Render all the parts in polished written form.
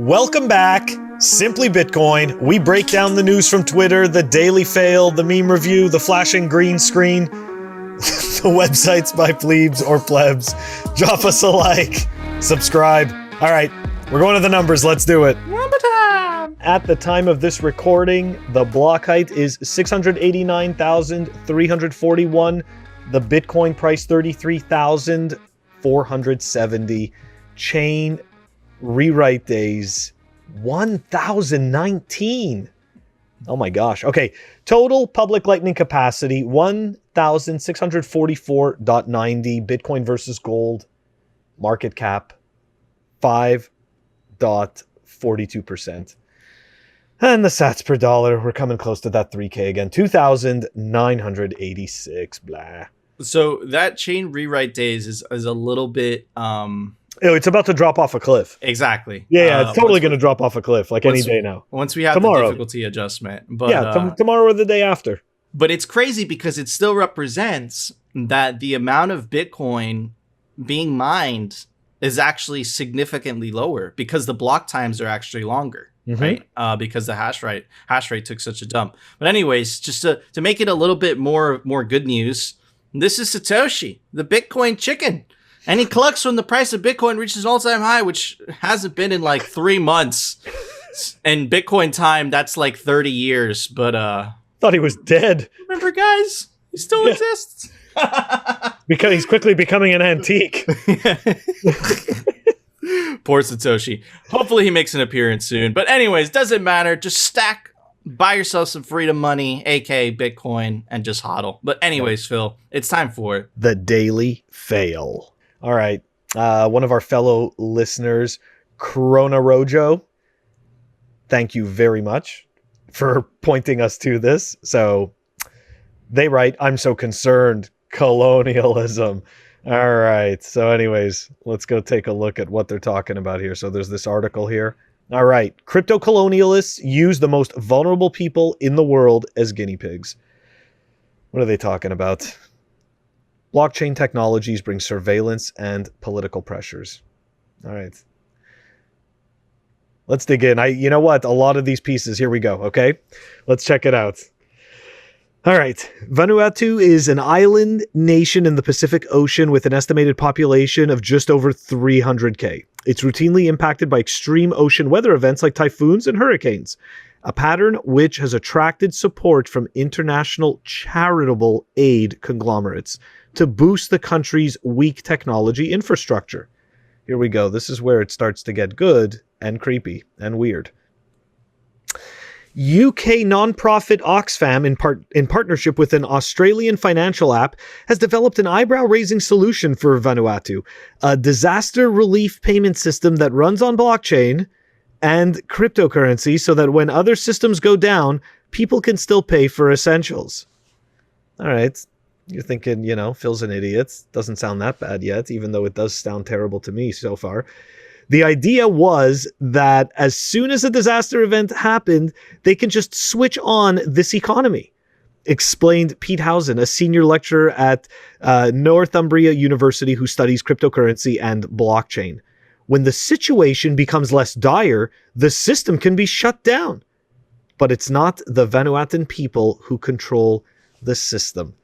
Welcome back. Simply Bitcoin. We break down the news from Twitter, the daily fail, the meme review, the flashing green screen, the websites by plebes or plebs. Drop us a like, subscribe. All right, we're going to the numbers. Let's do it. Number time. At the time of this recording, the block height is 689,341. The Bitcoin price 33,470. Chain rewrite days 1,019. Oh my gosh. Okay. Total public lightning capacity 1,644.90. Bitcoin versus gold. Market cap 5.42%. And the sats per dollar, we're coming close to that 3K again. 2,986. Blah. So that chain rewrite days is a little bit It's about to drop off a cliff. exactly. Yeah, it's totally going to drop off a cliff like any day now. Once we have Tomorrow. the difficulty adjustment. But Yeah, tomorrow or the day after. but it's crazy because it still represents that the amount of Bitcoin being mined is actually significantly lower because the block times are actually longer, right? Because the hash rate took such a dump. But anyways, just to make it a little bit more good news, this is Satoshi, the Bitcoin chicken. And he collects when the price of Bitcoin reaches an all-time high, which hasn't been in like 3 months. In Bitcoin time, that's like 30 years. But Thought he was dead. remember, guys, he still exists. Because he's quickly becoming an antique. Poor Satoshi. Hopefully he makes an appearance soon. But anyways, doesn't matter. Just stack, buy yourself some freedom money, aka Bitcoin, and just hodl. But anyways, Phil, it's time for it. The daily fail. All right. One of our fellow listeners, Corona Rojo, thank you very much for pointing us to this. So they write, I'm so concerned. Colonialism. All right. So anyways, let's go take a look at what they're talking about here. So there's this article here. All right. Crypto colonialists use the most vulnerable people in the world as guinea pigs. What are they talking about? Blockchain technologies bring surveillance and political pressures. All right. Let's dig in. You know what? A lot of these pieces. Here we go. Okay. Let's check it out. All right. Vanuatu is an island nation in the Pacific Ocean with an estimated population of just over 300K. It's routinely impacted by extreme ocean weather events like typhoons and hurricanes, a pattern which has attracted support from international charitable aid conglomerates to boost the country's weak technology infrastructure. Here we go. This is where it starts to get good and creepy and weird. UK nonprofit Oxfam, in partnership with an Australian financial app, has developed an eyebrow-raising solution for Vanuatu, a disaster relief payment system that runs on blockchain and cryptocurrency so that when other systems go down, people can still pay for essentials. All right. You're thinking, Phil's an idiot. Doesn't sound that bad yet, even though it does sound terrible to me so far. The idea was that as soon as a disaster event happened, they can just switch on this economy, explained Pete Housen, a senior lecturer at Northumbria University who studies cryptocurrency and blockchain. When the situation becomes less dire, the system can be shut down. But it's not the Vanuatuan people who control the system.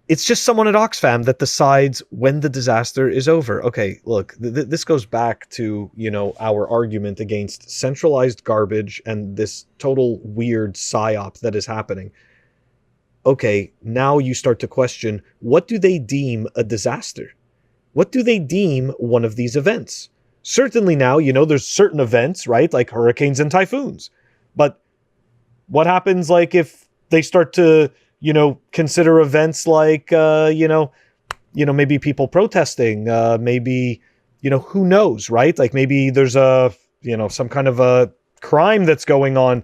It's just someone at Oxfam that decides when the disaster is over. Okay, look, this goes back to, our argument against centralized garbage and this total weird psyop that is happening. Okay, now you start to question, what do they deem a disaster? What do they deem one of these events? Certainly now, there's certain events, right? Like hurricanes and typhoons. But what happens like if they start to consider events like, maybe people protesting, maybe, who knows, right? Like maybe there's some kind of a crime that's going on.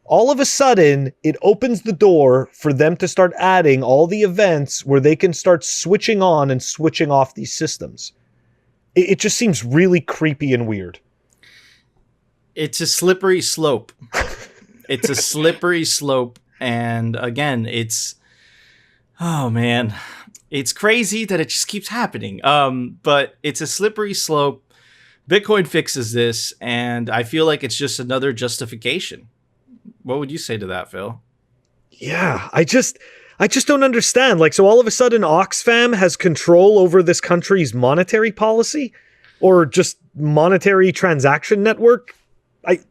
All of a sudden, it opens the door for them to start adding all the events where they can start switching on and switching off these systems. It just seems really creepy and weird. It's a slippery slope. It's a slippery slope. And again, it's crazy that it just keeps happening. But it's a slippery slope Bitcoin fixes this, and I feel like it's just another justification. What would you say to that, Phil? Yeah, I just don't understand. Like, so all of a sudden Oxfam has control over this country's monetary policy or just monetary transaction network. I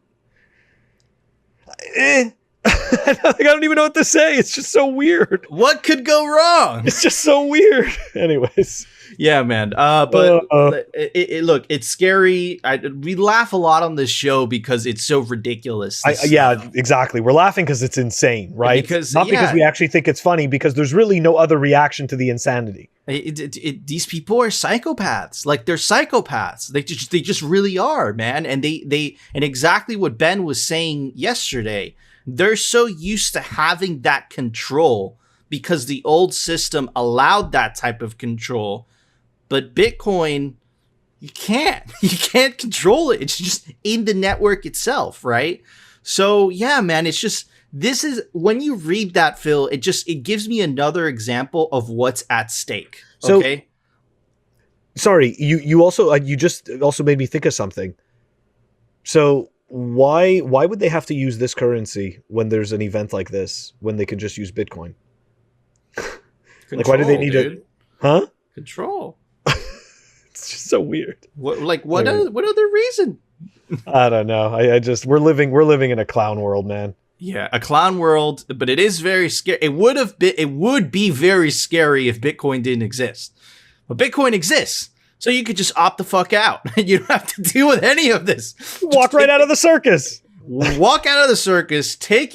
don't even know what to say. It's just so weird. What could go wrong? It's just so weird. Anyways. Yeah, man. But look, it's scary. We laugh a lot on this show because it's so ridiculous. Yeah, exactly. We're laughing because it's insane, right? Because we actually think it's funny, because there's really no other reaction to the insanity. These people are psychopaths. Like, they're psychopaths. They just really are, man. And and exactly what Ben was saying yesterday. They're so used to having that control because the old system allowed that type of control. But Bitcoin, you can't control it. It's just in the network itself, right? So yeah, man, it's just, this is, when you read that, Phil, it gives me another example of what's at stake. Okay. So, sorry, you also you just also made me think of something. So why would they have to use this currency when there's an event like this, when they can just use Bitcoin? Like, why do they need it? Huh? Control. It's just so weird. What other reason? I don't know. We're living in a clown world, man. Yeah, a clown world, but it is very scary. It would be very scary if Bitcoin didn't exist. But Bitcoin exists. So you could just opt the fuck out. You don't have to deal with any of this. Walk right out of the circus. Walk out of the circus. Take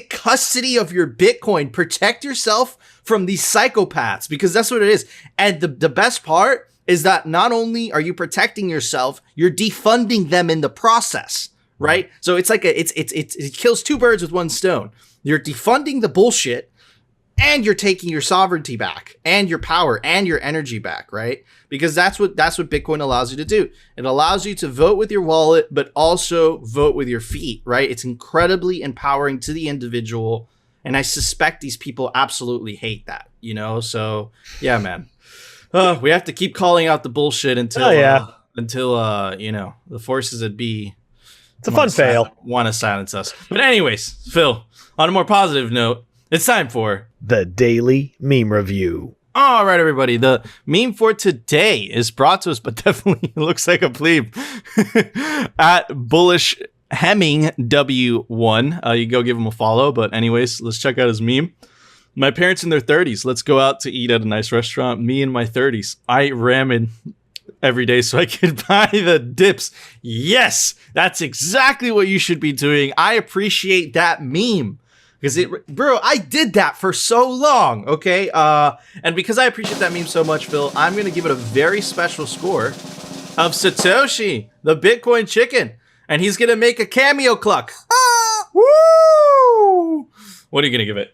custody of your Bitcoin. Protect yourself from these psychopaths, because that's what it is. And the best part is that not only are you protecting yourself, you're defunding them in the process, right? So it's like it kills two birds with one stone. You're defunding the bullshit, and you're taking your sovereignty back, and your power, and your energy back, right? Because that's what Bitcoin allows you to do. It allows you to vote with your wallet, but also vote with your feet, right? It's incredibly empowering to the individual, and I suspect these people absolutely hate that, So yeah, man. We have to keep calling out the bullshit until the forces that be. It's a fun fail. Want to silence us. But anyways, Phil, on a more positive note, it's time for the Daily Meme Review. All right, everybody. The meme for today is brought to us, but definitely looks like a plebe, at Bullish Hemming W1. You go give him a follow. But anyways, let's check out his meme. My parents in their 30s. Let's go out to eat at a nice restaurant. Me in my 30s. I eat ramen every day so I could buy the dips. Yes, that's exactly what you should be doing. I appreciate that meme. Because I did that for so long, okay? And because I appreciate that meme so much, Phil, I'm going to give it a very special score of Satoshi, the Bitcoin chicken. And he's going to make a cameo cluck. Woo! What are you going to give it?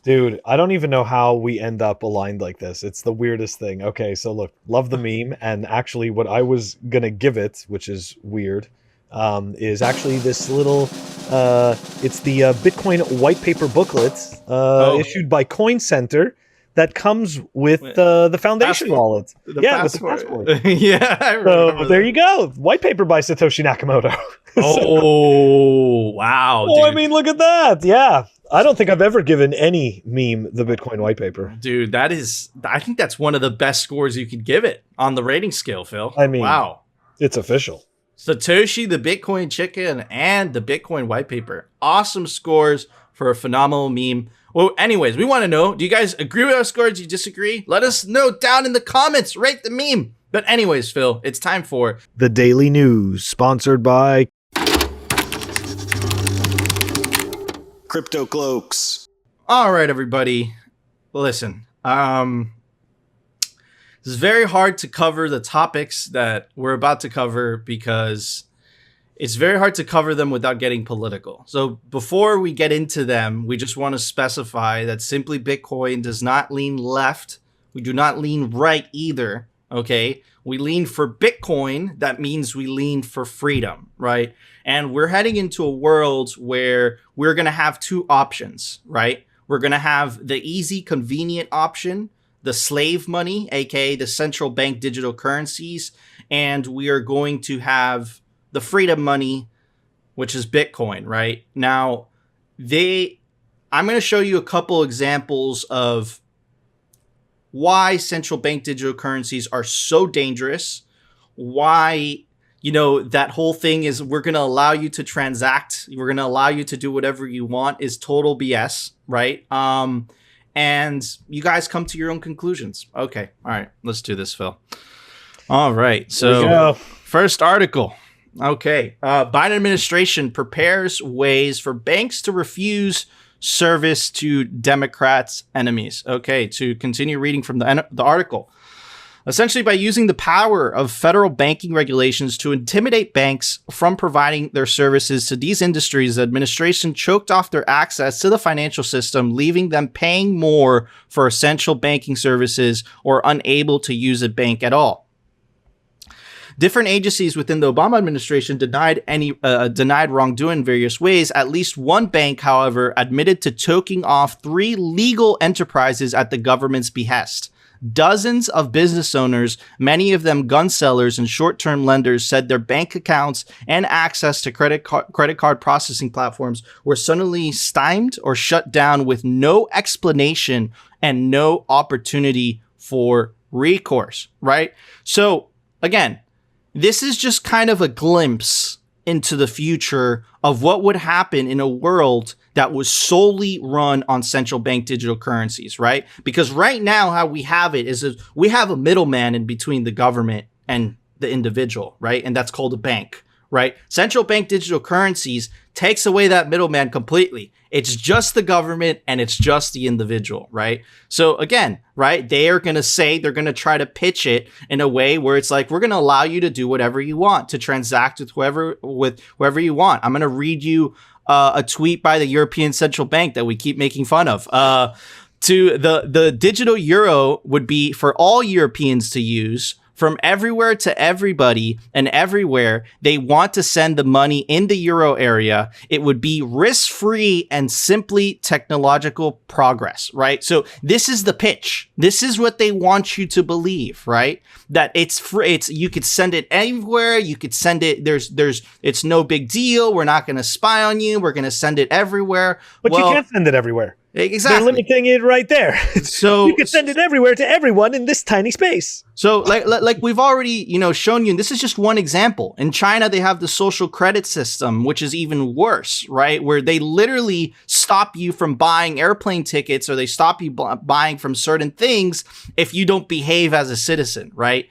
Dude, I don't even know how we end up aligned like this. It's the weirdest thing. Okay, so look, love the meme. And actually what I was going to give it, which is weird, is actually this little, it's the Bitcoin white paper booklet issued by Coin Center that comes with the foundation wallet. The passport. Yeah, I remember. So there you go. White paper by Satoshi Nakamoto. Oh, wow. Dude. I mean, look at that. Yeah. I don't think I've ever given any meme the Bitcoin white paper. Dude, I think that's one of the best scores you could give it on the rating scale, Phil. I mean, wow. It's official. Satoshi, the Bitcoin chicken, and the Bitcoin white paper. Awesome scores for a phenomenal meme. Well, anyways, we want to know, do you guys agree with our scores? Do you disagree? Let us know down in the comments. Rate the meme. But anyways, Phil, it's time for the Daily News, sponsored by Crypto Cloaks. All right, everybody. Listen, this is very hard to cover the topics that we're about to cover because it's very hard to cover them without getting political. So before we get into them, we just want to specify that Simply Bitcoin does not lean left. We do not lean right either. Okay. We lean for Bitcoin. That means we lean for freedom, right? And we're heading into a world where we're going to have two options, right? We're going to have the easy, convenient option, the slave money, aka the central bank digital currencies, and we are going to have the freedom money, which is Bitcoin, right? Now, I'm going to show you a couple examples of why central bank digital currencies are so dangerous, why, that whole thing is we're going to allow you to transact, we're going to allow you to do whatever you want is total BS, right? And you guys come to your own conclusions. Okay. All right. Let's do this, Phil. All right. So first article. Okay. Biden administration prepares ways for banks to refuse service to Democrats' enemies. Okay. To continue reading from the article. Essentially, by using the power of federal banking regulations to intimidate banks from providing their services to these industries, the administration choked off their access to the financial system, leaving them paying more for essential banking services or unable to use a bank at all. Different agencies within the Obama administration denied wrongdoing in various ways. At least one bank, however, admitted to choking off 3 legal enterprises at the government's behest. Dozens of business owners, many of them gun sellers and short-term lenders, said their bank accounts and access to credit card processing platforms were suddenly stymied or shut down with no explanation and no opportunity for recourse, right? So, again, this is just kind of a glimpse into the future of what would happen in a world that was solely run on central bank digital currencies, right? Because right now, how we have it is we have a middleman in between the government and the individual, right? And that's called a bank, right? Central bank digital currencies takes away that middleman completely. It's just the government and it's just the individual, right? So again, right, they are going to say, they're going to try to pitch it in a way where it's like, we're going to allow you to do whatever you want, to transact with whoever you want. I'm going to read you a tweet by the European Central Bank that we keep making fun of. To the digital euro would be for all Europeans to use. From everywhere to everybody and everywhere, they want to send the money in the euro area. It would be risk-free and simply technological progress, right? So this is the pitch. This is what they want you to believe, right? That it's free. You could send it anywhere. You could send it. It's no big deal. We're not going to spy on you. We're going to send it everywhere. But you can't send it everywhere. Exactly. They're limiting it right there. So you could send it everywhere to everyone in this tiny space. So like we've already, shown you, and this is just one example. In China, they have the social credit system, which is even worse, right? Where they literally stop you from buying airplane tickets or they stop you buying from certain things if you don't behave as a citizen, right?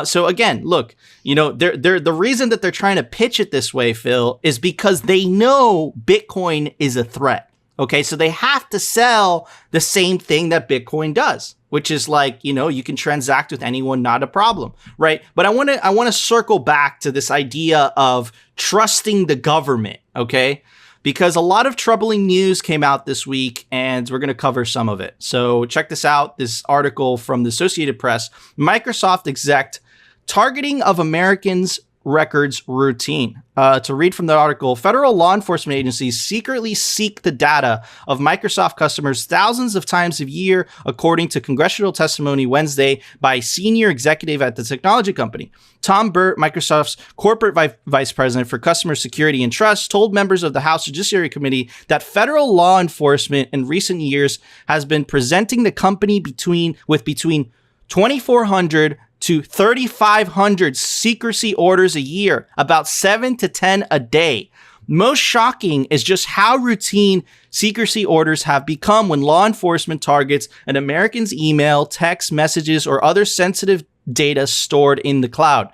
So again, look, the reason that they're trying to pitch it this way, Phil, is because they know Bitcoin is a threat. Okay, so they have to sell the same thing that Bitcoin does, which is like, you can transact with anyone, not a problem, right? But I want to circle back to this idea of trusting the government, okay? Because a lot of troubling news came out this week, and we're going to cover some of it. So check this out, this article from the Associated Press. Microsoft exec targeting of Americans' records routine. To read from the article, federal law enforcement agencies secretly seek the data of Microsoft customers thousands of times a year, according to congressional testimony Wednesday by a senior executive at the technology company. Tom Burt, Microsoft's corporate vice president for customer security and trust, told members of the House Judiciary Committee that federal law enforcement in recent years has been presenting the company with between 2,400 to 3,500 secrecy orders a year, about 7 to 10 a day. Most shocking is just how routine secrecy orders have become when law enforcement targets an American's email, text messages, or other sensitive data stored in the cloud.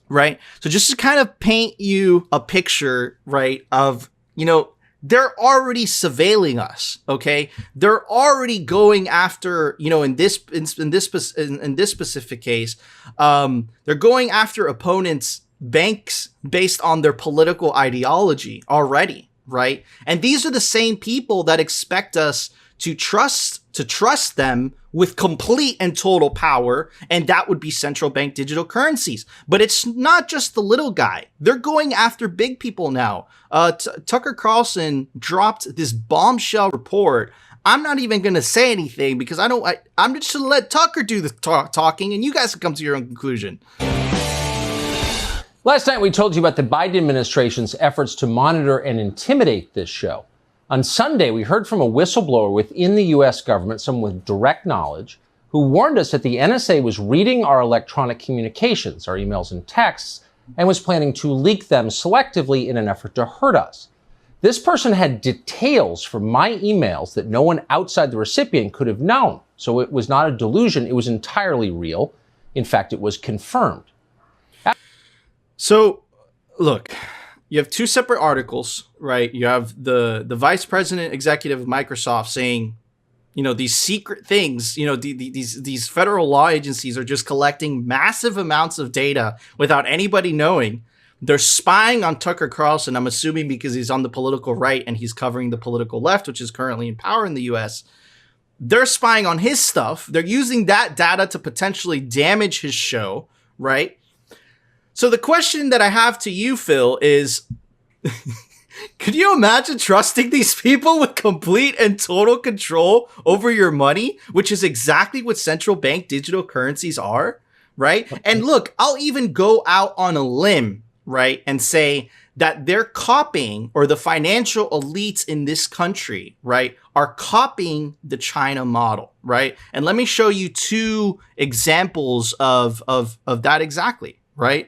Right? So just to kind of paint you a picture, right, of, they're already surveilling us, okay? They're already going after, in this specific case, they're going after opponents, banks, based on their political ideology already, right? And these are the same people that expect us to trust them with complete and total power, and that would be central bank digital currencies. But it's not just the little guy. They're going after big people now. Tucker Carlson dropped this bombshell report I'm not even going to say anything because I'm just going to let Tucker do the talking, and you guys can come to your own conclusion. Last night, we told you about the Biden administration's efforts to monitor and intimidate this show. On Sunday, we heard from a whistleblower within the U.S. government, someone with direct knowledge, who warned us that the NSA was reading our electronic communications, our emails and texts, and was planning to leak them selectively in an effort to hurt us. This person had details from my emails that no one outside the recipient could have known. So it was not a delusion. It was entirely real. In fact, it was confirmed. So, look, you have two separate articles, right? You have the vice president executive of Microsoft saying, these secret things, these federal law agencies are just collecting massive amounts of data without anybody knowing. They're spying on Tucker Carlson, I'm assuming because he's on the political right and he's covering the political left, which is currently in power in the US. They're spying on his stuff. They're using that data to potentially damage his show, right? So the question that I have to you, Phil, is could you imagine trusting these people with complete and total control over your money, which is exactly what central bank digital currencies are, right? And look, I'll even go out on a limb, right, and say that they're copying, or the financial elites in this country, right, are copying the China model, right? And let me show you two examples of that exactly. Right.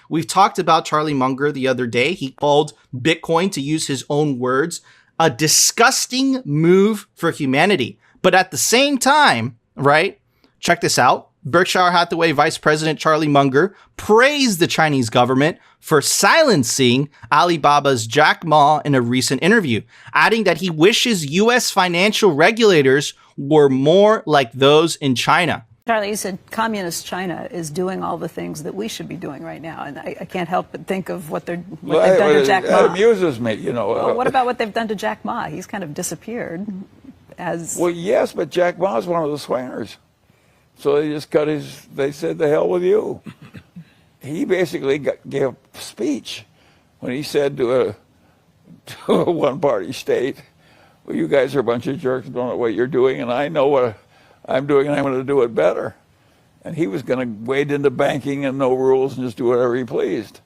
We've talked about Charlie Munger the other day. He called Bitcoin, to use his own words, a disgusting move for humanity. But at the same time, right, check this out. Berkshire Hathaway Vice President Charlie Munger praised the Chinese government for silencing Alibaba's Jack Ma in a recent interview, adding that he wishes U.S. financial regulators were more like those in China. Charlie, you said communist China is doing all the things that we should be doing right now, and I can't help but think of what they've done to Jack Ma. It amuses me, Well, what about what they've done to Jack Ma? He's kind of disappeared. Well, yes, but Jack Ma's one of the swingers, so they just they said, "The hell with you." He basically gave a speech when he said to a one-party state, "Well, you guys are a bunch of jerks, don't know what you're doing, and I know what I'm doing, and I'm going to do it better." And he was going to wade into banking and no rules and just do whatever he pleased.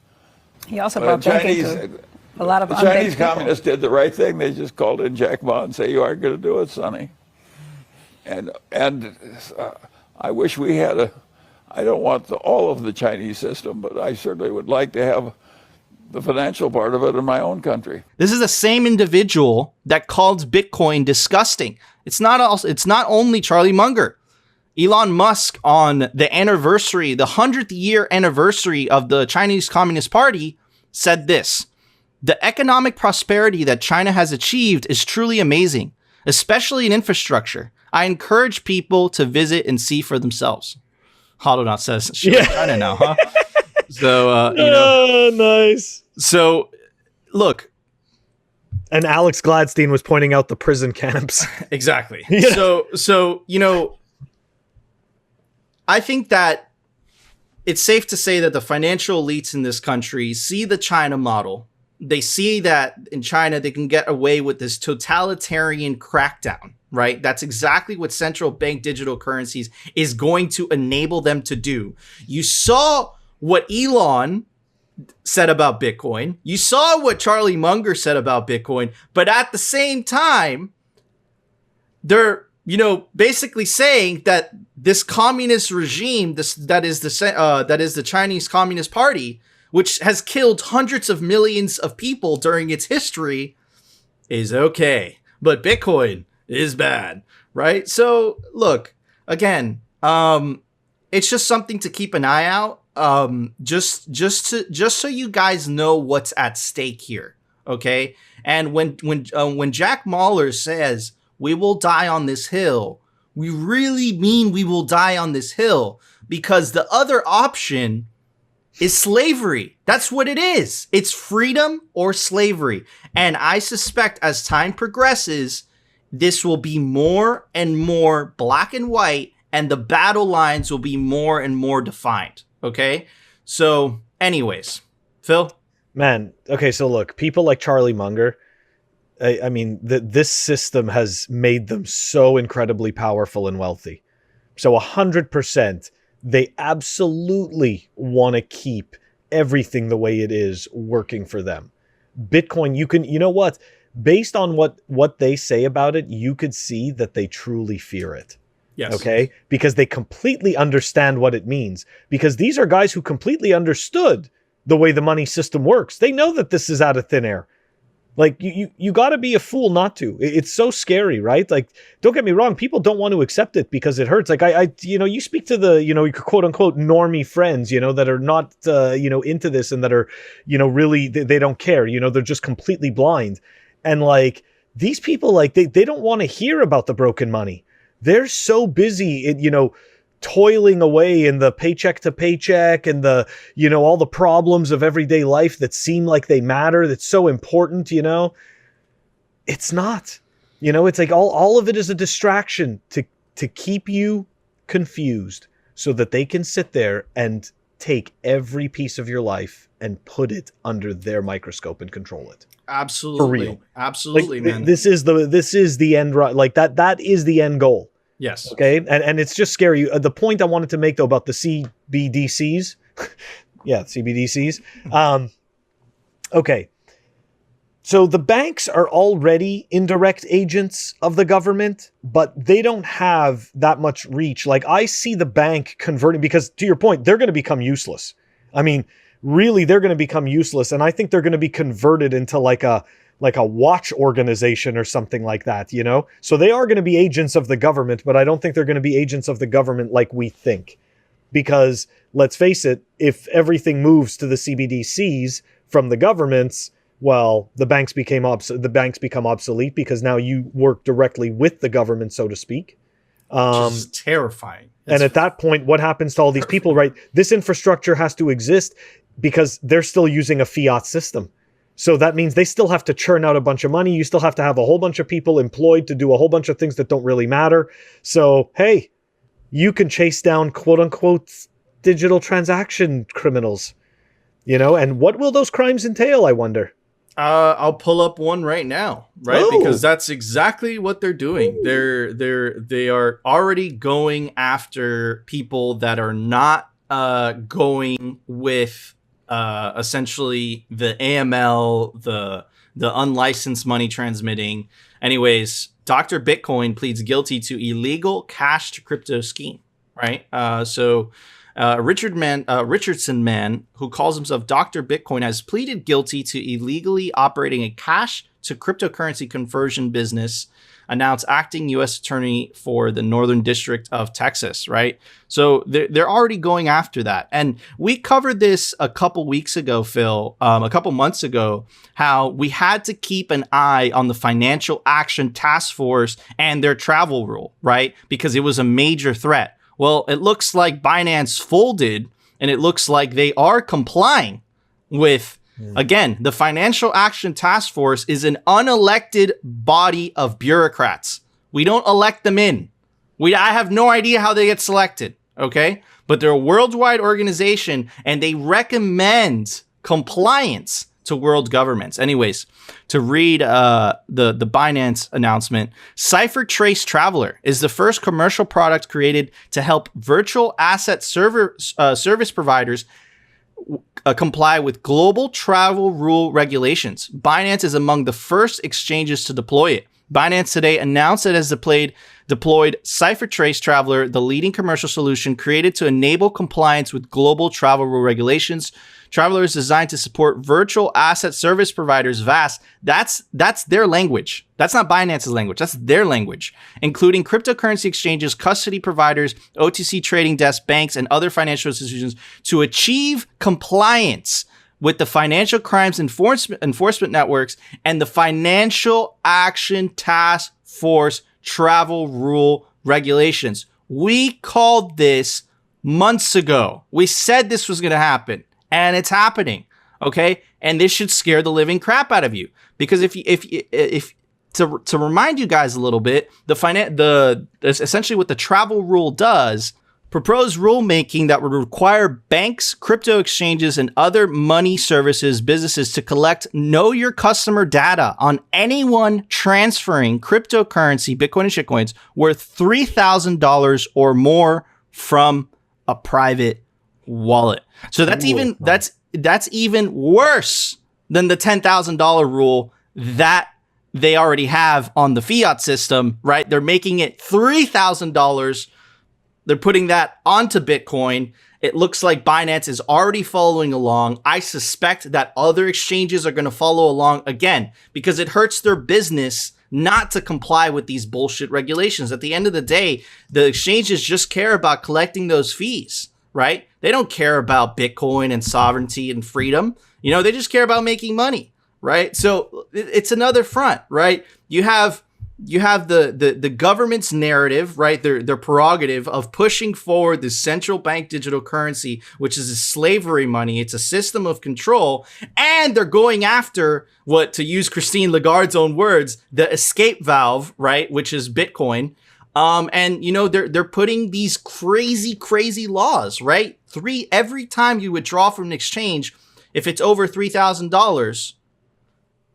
He also brought banking to a lot of the Chinese communists did the right thing. They just called in Jack Ma and say, "You aren't going to do it, Sonny." And I wish we had I don't want all of the Chinese system, but I certainly would like to have the financial part of it in my own country. This is the same individual that called Bitcoin disgusting. It's not only Charlie Munger. Elon Musk, on the 100th year anniversary of the Chinese Communist Party, said this: "The economic prosperity that China has achieved is truly amazing, especially in infrastructure. I encourage people to visit and see for themselves." Holodot says, China now, huh? So, nice. So, look. And Alex Gladstein was pointing out the prison camps. Exactly. Yeah. So, I think that it's safe to say that the financial elites in this country see the China model. They see that in China, they can get away with this totalitarian crackdown, right? That's exactly what central bank digital currencies is going to enable them to do. You saw what Elon said about Bitcoin. You saw what Charlie Munger said about Bitcoin. But at the same time, they're, basically saying that this communist regime, that is the Chinese Communist Party, which has killed hundreds of millions of people during its history, is okay. But Bitcoin is bad, right? So look, again, it's just something to keep an eye out. Just so you guys know what's at stake here, okay? And when Jack Mallers says we will die on this hill, we really mean we will die on this hill, because the other option is slavery. That's what it is. It's freedom or slavery. And I suspect as time progresses, this will be more and more black and white, and the battle lines will be more and more defined. Okay? So, anyways, Phil? Man, okay, so look, people like Charlie Munger, I mean, this system has made them so incredibly powerful and wealthy. So 100%, they absolutely want to keep everything the way it is working for them. Bitcoin, you know what? Based on what they say about it, you could see that they truly fear it. Yes. Okay? Because they completely understand what it means. Because these are guys who completely understood the way the money system works. They know that this is out of thin air. Like, you got to be a fool not to. It's so scary, right? Like, don't get me wrong. People don't want to accept it because it hurts. Like, you speak to the, quote unquote normie friends, that are not, into this and that are, really, they don't care. They're just completely blind. And like, these people, like, they don't want to hear about the broken money. They're so busy, toiling away in the paycheck to paycheck and the, all the problems of everyday life that seem like they matter, that's so important, it's not, it's like all of it is a distraction to keep you confused so that they can sit there and take every piece of your life and put it under their microscope and control it. Absolutely. For real. Absolutely, like, man. This is the end, like that is the end goal. Yes. Okay. And it's just scary. The point I wanted to make though about the CBDCs, CBDCs. Okay. So the banks are already indirect agents of the government, but they don't have that much reach. Like, I see the bank converting, because to your point, they're going to become useless. I mean, really, they're going to become useless. And I think they're going to be converted into like a watch organization or something like that, So they are going to be agents of the government, but I don't think they're going to be agents of the government like we think. Because let's face it, if everything moves to the CBDCs from the governments, well, the banks become obsolete because now you work directly with the government, so to speak. Which is terrifying. And at that point, what happens to all these people, right? This infrastructure has to exist because they're still using a fiat system. So that means they still have to churn out a bunch of money. You still have to have a whole bunch of people employed to do a whole bunch of things that don't really matter. So, hey, you can chase down quote unquote digital transaction criminals, and what will those crimes entail, I wonder? I'll pull up one right now, right? Oh. Because that's exactly what they're doing. They are already going after people that are not going with essentially the AML, the unlicensed money transmitting. Anyways, Dr. Bitcoin pleads guilty to illegal cash to crypto scheme, right? Richardson man, who calls himself Dr. Bitcoin, has pleaded guilty to illegally operating a cash to cryptocurrency conversion business, announced acting U.S. attorney for the Northern District of Texas, right? So they're already going after that. And we covered this a couple weeks ago, Phil, a couple months ago, how we had to keep an eye on the Financial Action Task Force and their travel rule, right? Because it was a major threat. Well, it looks like Binance folded, and it looks like they are complying with, again, the Financial Action Task Force is an unelected body of bureaucrats. We don't elect them in. I have no idea how they get selected, okay? But they're a worldwide organization, and they recommend compliance to world governments. Anyways, to read the Binance announcement, CipherTrace Traveler is the first commercial product created to help virtual asset service providers comply with global travel rule regulations. Binance is among the first exchanges to deploy it. Binance today announced it has deployed CipherTrace Traveler, the leading commercial solution created to enable compliance with global travel rule regulations. Traveler is designed to support virtual asset service providers, VAS. That's their language. That's not Binance's language. That's their language, including cryptocurrency exchanges, custody providers, OTC trading desks, banks, and other financial institutions to achieve compliance with the Financial Crimes Enforcement Networks and the Financial Action Task Force travel rule regulations. We called this months ago. We said this was going to happen. And it's happening, okay? And this should scare the living crap out of you, because if to remind you guys a little bit, essentially what the travel rule does proposed rulemaking that would require banks, crypto exchanges, and other money services businesses to collect know your customer data on anyone transferring cryptocurrency, Bitcoin and shitcoins, worth $3,000 or more from a private wallet. So that's even worse than the $10,000 rule that they already have on the fiat system, right? They're making it $3,000. They're putting that onto Bitcoin. It looks like Binance is already following along. I suspect that other exchanges are going to follow along again because it hurts their business not to comply with these bullshit regulations. At the end of the day, the exchanges just care about collecting those fees, right? They don't care about Bitcoin and sovereignty and freedom. They just care about making money, right? So it's another front, right? You have the government's narrative, right? Their prerogative of pushing forward the central bank digital currency, which is a slavery money. It's a system of control. And they're going after what, to use Christine Lagarde's own words, the escape valve, right? Which is Bitcoin. They're putting these crazy laws, right? Every time you withdraw from an exchange, if it's over $3,000,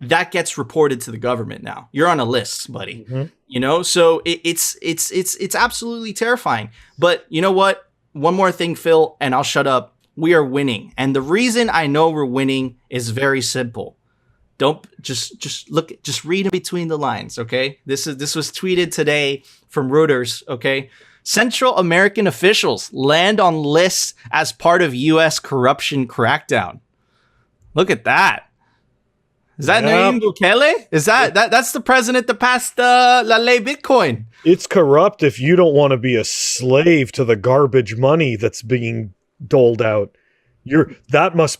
that gets reported to the government now. You're on a list, buddy. Mm-hmm. So it's absolutely terrifying. But you know what? One more thing, Phil, and I'll shut up. We are winning. And the reason I know we're winning is very simple. Don't just read in between the lines, okay? This was tweeted today from Reuters, okay? Central American officials land on lists as part of U.S. corruption crackdown. Look at that. Is that Nayib Bukele? Is that's the president that passed La Ley Bitcoin? It's corrupt if you don't want to be a slave to the garbage money that's being doled out. You must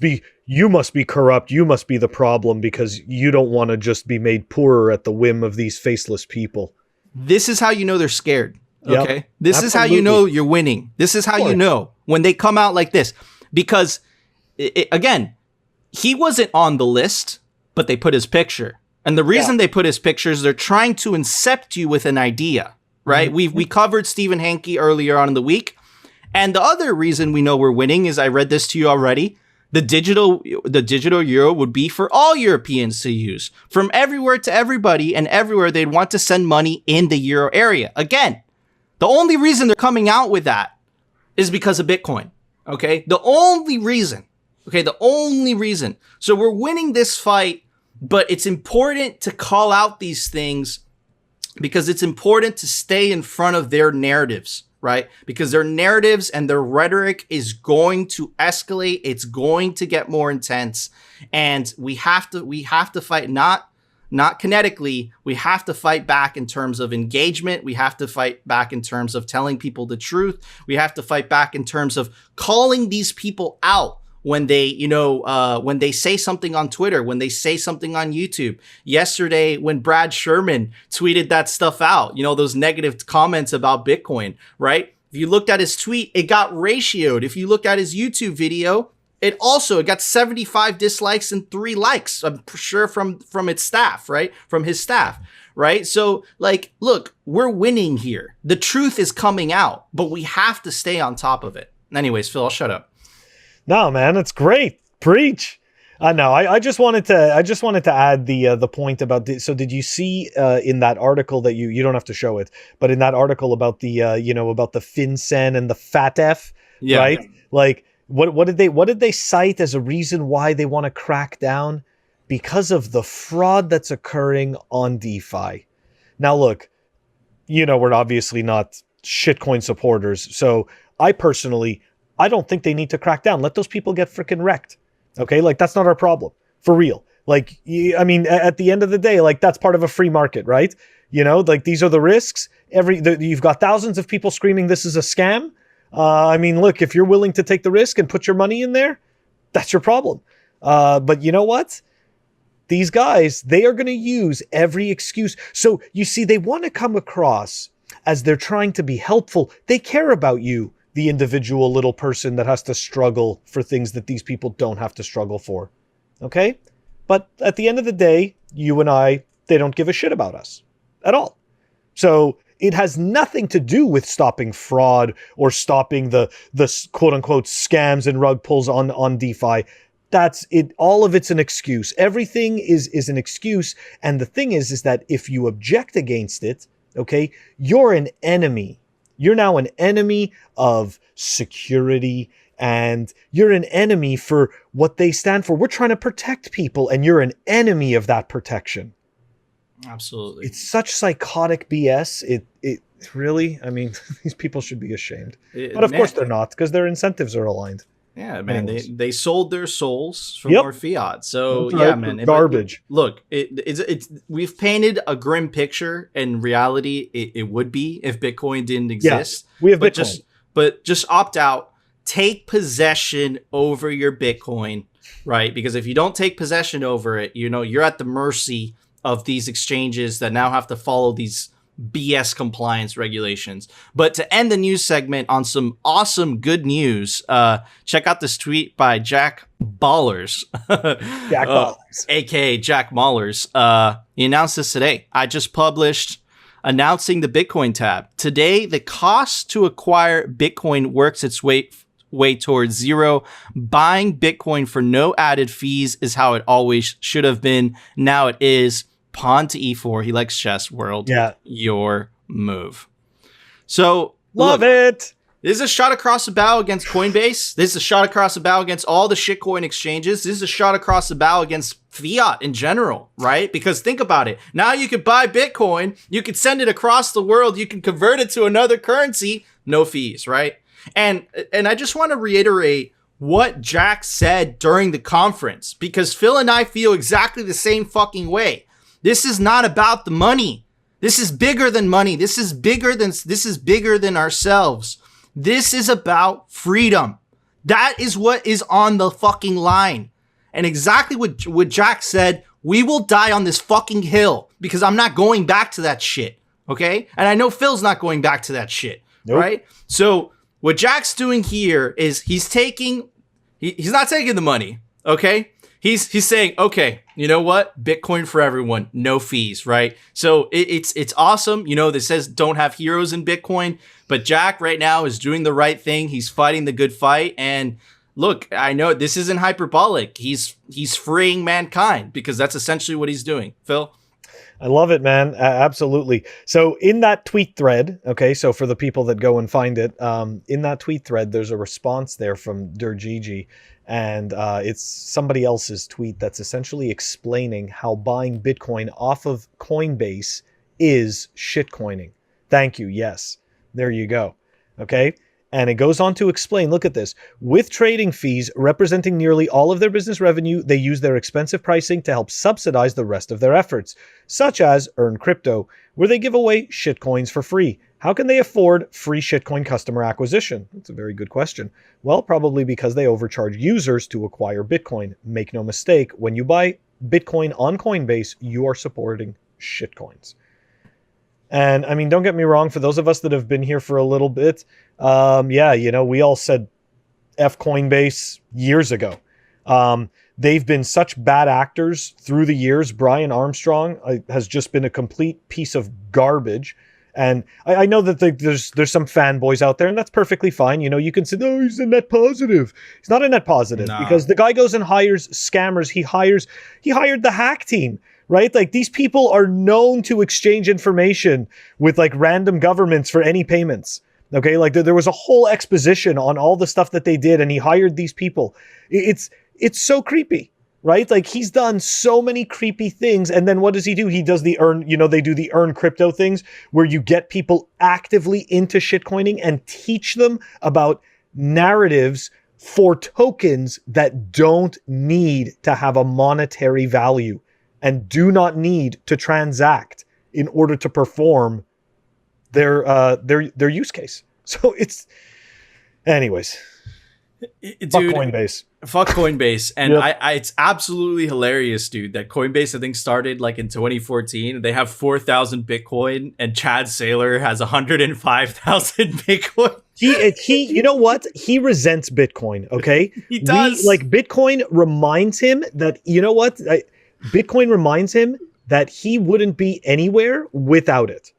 be corrupt. You must be the problem because you don't want to just be made poorer at the whim of these faceless people. This is how you know they're scared. Okay. Yep, this absolutely. is how you know you're winning. This is how you know when they come out like this, because again, he wasn't on the list, but they put his picture. And the reason they put his picture is they're trying to incept you with an idea, right? Mm-hmm. We covered Stephen Hanke earlier on in the week. And the other reason we know we're winning is, I read this to you already, the digital euro would be for all Europeans to use. From everywhere to everybody and everywhere, they'd want to send money in the euro area. Again, the only reason they're coming out with that is because of Bitcoin, okay? The only reason. So we're winning this fight, but it's important to call out these things because it's important to stay in front of their narratives, right? Because their narratives and their rhetoric is going to escalate. It's going to get more intense, and we have to fight not kinetically. We have to fight back in terms of engagement. We have to fight back in terms of telling people the truth. We have to fight back in terms of calling these people out when they, when they say something on Twitter, when they say something on YouTube. Yesterday, when Brad Sherman tweeted that stuff out, those negative comments about Bitcoin, right? If you looked at his tweet, it got ratioed. If you looked at his YouTube video, it got 75 dislikes and 3 likes, I'm sure from its staff, right? From his staff, right? So look, we're winning here. The truth is coming out, but we have to stay on top of it. Anyways, Phil, I'll shut up. No, man, it's great. Preach. No, I just wanted to add the point about so did you see in that article that you don't have to show it, but in that article about the about the FinCEN and the FATF, right? Like what did they cite as a reason why they want to crack down? Because of the fraud that's occurring on DeFi. Now look, we're obviously not shitcoin supporters, so I don't think they need to crack down. Let those people get freaking wrecked. Okay? That's not our problem. For real. At the end of the day, that's part of a free market, right? These are the risks. You've got thousands of people screaming this is a scam. Look, if you're willing to take the risk and put your money in there, that's your problem. But you know what? These guys, they are going to use every excuse. So you see, they want to come across as they're trying to be helpful. They care about you, the individual little person that has to struggle for things that these people don't have to struggle for. Okay? But at the end of the day, you and I, they don't give a shit about us at all. So It has nothing to do with stopping fraud or stopping the quote unquote scams and rug pulls on DeFi. That's it. All of it's an excuse. Everything is an excuse. And the thing is that if you object against it, okay, you're an enemy. You're now an enemy of security, and you're an enemy for what they stand for. We're trying to protect people, and you're an enemy of that protection. Absolutely. It's such psychotic BS. It really, I mean, these people should be ashamed. But of course they're not, because their incentives are aligned. Yeah, man, they sold their souls for Yep. more fiat. So That's yeah, right. man, Garbage. Look, it's we've painted a grim picture. In reality, it would be if Bitcoin didn't exist. We have but Bitcoin. just opt out. Take possession over your Bitcoin, right? Because if you don't take possession over it, you're at the mercy of these exchanges that now have to follow these BS compliance regulations. But to end the news segment on some awesome good news, check out this tweet by Jack Ballers, Jack Ballers, aka Jack Maulers. He announced this today. I just published announcing the Bitcoin tab. Today, the cost to acquire Bitcoin works its way towards zero. Buying Bitcoin for no added fees is how it always should have been. Now it is. Pawn to E4. He likes chess. World. Yeah. Your move. So Love look, it. This is a shot across the bow against Coinbase. This is a shot across the bow against all the shitcoin exchanges. This is a shot across the bow against fiat in general, right? Because think about it. Now you could buy Bitcoin. You could send it across the world. You can convert it to another currency. No fees, right? And I just want to reiterate what Jack said during the conference, because Phil and I feel exactly the same fucking way. This is not about the money. This is bigger than money. This is bigger than ourselves. This is about freedom. That is what is on the fucking line. And exactly what Jack said, we will die on this fucking hill because I'm not going back to that shit. Okay? And I know Phil's not going back to that shit. Nope. Right? So what Jack's doing here is he's not taking the money. Okay? He's saying, okay, you know what? Bitcoin for everyone, no fees, right? So it's awesome. This says don't have heroes in Bitcoin, but Jack right now is doing the right thing. He's fighting the good fight. And look, I know this isn't hyperbolic. He's freeing mankind because that's essentially what he's doing. Phil? I love it, man. Absolutely. So in that tweet thread, okay, so for the people that go and find it, in that tweet thread, there's a response there from Durgigi. And it's somebody else's tweet that's essentially explaining how buying Bitcoin off of Coinbase is shitcoining. Thank you. Yes. There you go. Okay. And it goes on to explain, look at this. With trading fees representing nearly all of their business revenue, they use their expensive pricing to help subsidize the rest of their efforts, such as Earn Crypto, where they give away shitcoins for free. How can they afford free shitcoin customer acquisition? That's a very good question. Well, probably because they overcharge users to acquire Bitcoin. Make no mistake, when you buy Bitcoin on Coinbase, you are supporting shitcoins. And I mean, don't get me wrong, for those of us that have been here for a little bit, we all said F Coinbase years ago. They've been such bad actors through the years. Brian Armstrong has just been a complete piece of garbage. And I know that there's some fanboys out there, and that's perfectly fine. You can say, no, he's a net positive. He's not a net positive because the guy goes and hires scammers. He hired the hack team, right? Like, these people are known to exchange information with like random governments for any payments. Okay. Like there was a whole exposition on all the stuff that they did, and he hired these people. It's so creepy. Right? Like, he's done so many creepy things. And then what does he do? He does the they do the Earn Crypto things where you get people actively into shitcoining and teach them about narratives for tokens that don't need to have a monetary value and do not need to transact in order to perform their use case. So anyways. Fuck Coinbase. Fuck Coinbase. And yep. It's absolutely hilarious, dude, that Coinbase, I think, started like in 2014. They have 4,000 Bitcoin, and Chad Saylor has 105,000 Bitcoin. He you know what? He resents Bitcoin, okay? He does. Bitcoin reminds him that, Bitcoin reminds him that he wouldn't be anywhere without it.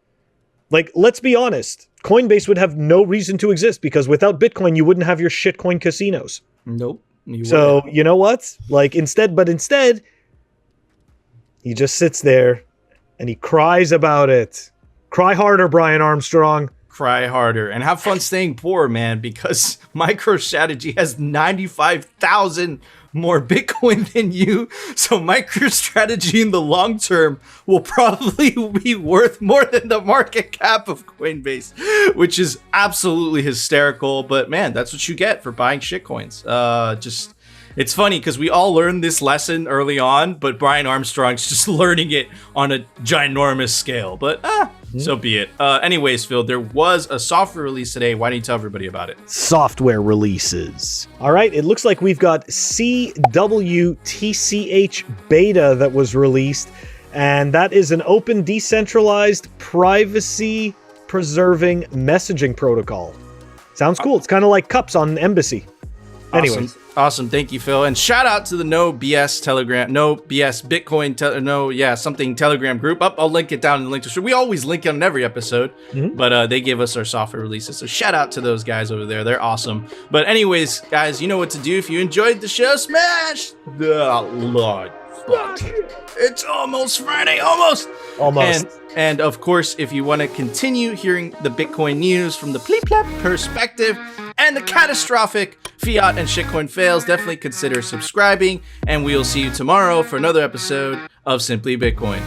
Like, let's be honest. Coinbase would have no reason to exist because without Bitcoin, you wouldn't have your shitcoin casinos. Nope. So, you know what? Like, instead, he just sits there and he cries about it. Cry harder, Brian Armstrong. Cry harder and have fun staying poor, man, because MicroStrategy has 95,000 more Bitcoin than you. So MicroStrategy in the long term will probably be worth more than the market cap of Coinbase, which is absolutely hysterical. But man, that's what you get for buying shitcoins. It's funny because we all learned this lesson early on, but Brian Armstrong's just learning it on a ginormous scale. But so be it. Anyways, Phil, there was a software release today. Why don't you tell everybody about it? Software releases. All right, it looks like we've got CWTCH beta that was released, and that is an open, decentralized, privacy-preserving messaging protocol. Sounds cool. It's kind of like Cups on Embassy. Anyways. Awesome. Thank you, Phil. And shout out to the No BS Bitcoin, something Telegram group. I'll link it down in the link description. We always link it on every episode, but they gave us our software releases. So shout out to those guys over there. They're awesome. But anyways, guys, you know what to do. If you enjoyed the show, smash the like button. It's almost Friday. Almost. And of course, if you want to continue hearing the Bitcoin news from the pleep-plap perspective and the catastrophic fiat and shitcoin fails, definitely consider subscribing. And we'll see you tomorrow for another episode of Simply Bitcoin.